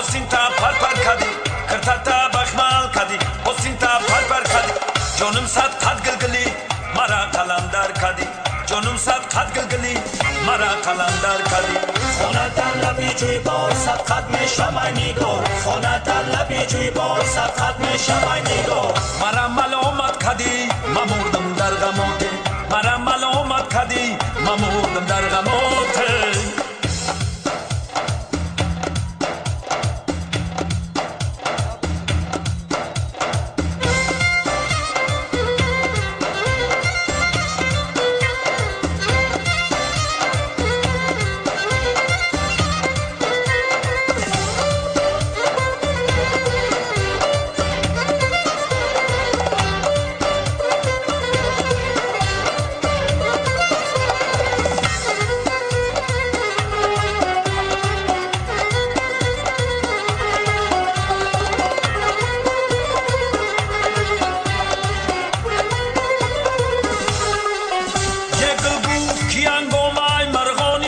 حسینتا پر پر کدی کرتاتا بخمال کدی حسینتا پر پر کدی جانم صد قد گلگلی مرا قلندر کدی جانم صد قد گلگلی مرا قلندر کدی خونه در لبی جوی بار صد قد میشم نگار خونه در لبی جوی بار صد قد میشم نگار مرا ملامت کدی ممردم در غمات مرا ملامت کدی ممردم در غمات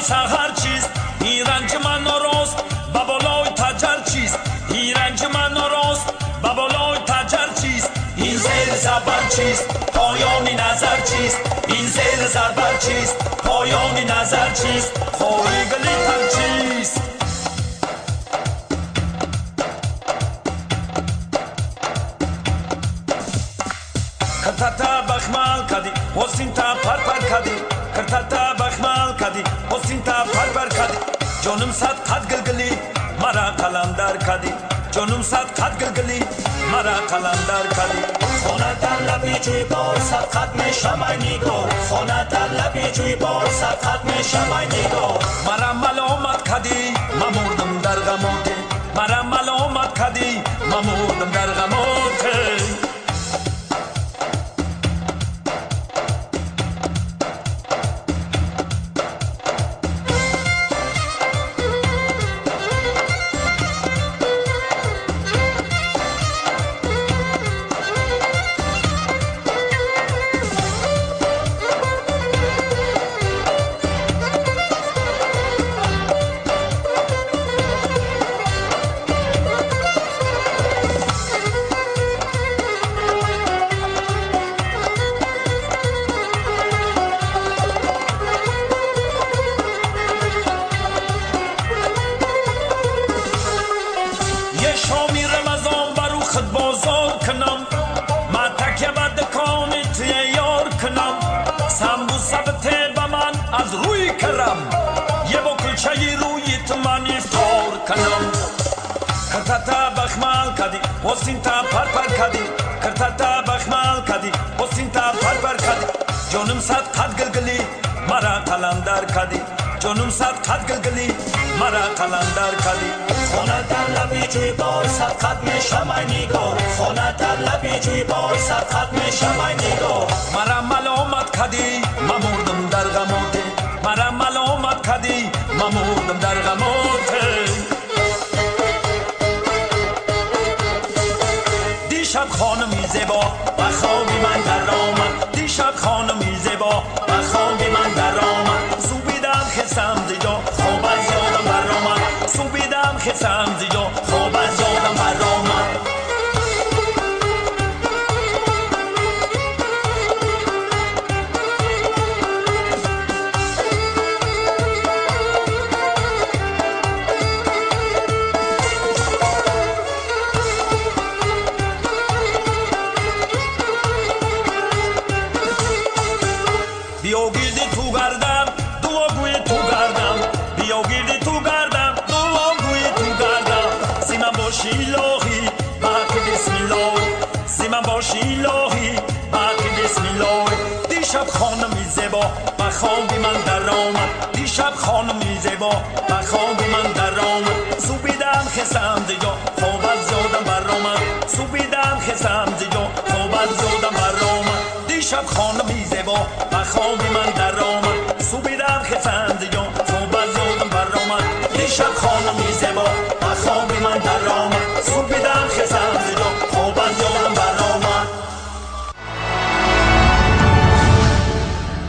سحر چیست این رنج من نراست به بالای تجر چیست این رنج من نراست به بالای تجر چیست این زیر زبر چیست پایان نظر چیست این زیر زبر چیست پایان نظر چیست خوری گلی تر چیست کرتاتا بخمال کدی حسینتا پر پر کدی کرتاتا بخمال کدی حسینتا پر پر کدی جانم صد قد گلگلی مرا قلندر کدی جانم صد قد گلگلی مرا قلندر کدی خونه در لبی جوی بار صد قد میشم نگار خونه در لبی جوی بار صد قد میشم نگار مرا ملامت کدی ممردم در غمات مرا ملامت کدی ممردم در غمات شامی رمضان برو خود بازار کنم من تکیه به دکانت یار کنم سمبوسه بته به من از روی کرم یه با کلچه رویت من افطار کنم کرتاتا بخمال کدی حسینتا پر پر کدی کرتاتا بخمال کدی حسینتا پر پر کدی جانم صد قد گلگلی مرا قلندر کدی جانم صد قد گلگلی مرا قلندر کدی خونه در لبی جوی بار صد قد میشم نگار خونه در لبی جوی بار صد قد میشم نگار مرا ملامت کدی ممردم در غمات مرا ملامت کدی ممردم در غمات دیشب خانمی زیبا و خواب من در آمد دیشب خانمی زیبا و خواب من در آمد سوبیدم خستم زیجا خواب از یادم بر آمد سوبیدم خستم زیجا خواب از یادم بر آمد بیا گیرد تو گردم دعاگوی تو گردم بیا گیرد تو گردم دعاگوی تو گردم سیمن باشی الهی بحق بسم الله سیمن باشی الهی بحق بسم الله دیشب خانمی زیبا و خوابی من در آمد دیشب خانمی زیبا و خوابی من در آمد سوبیدم خستم دیجا خواب از یادم بر آمد سوبیدم خستم دیجا خواب از یادم بر آمد دیشب خانمی زیبا و خواب من در آمد سوبیدم خستم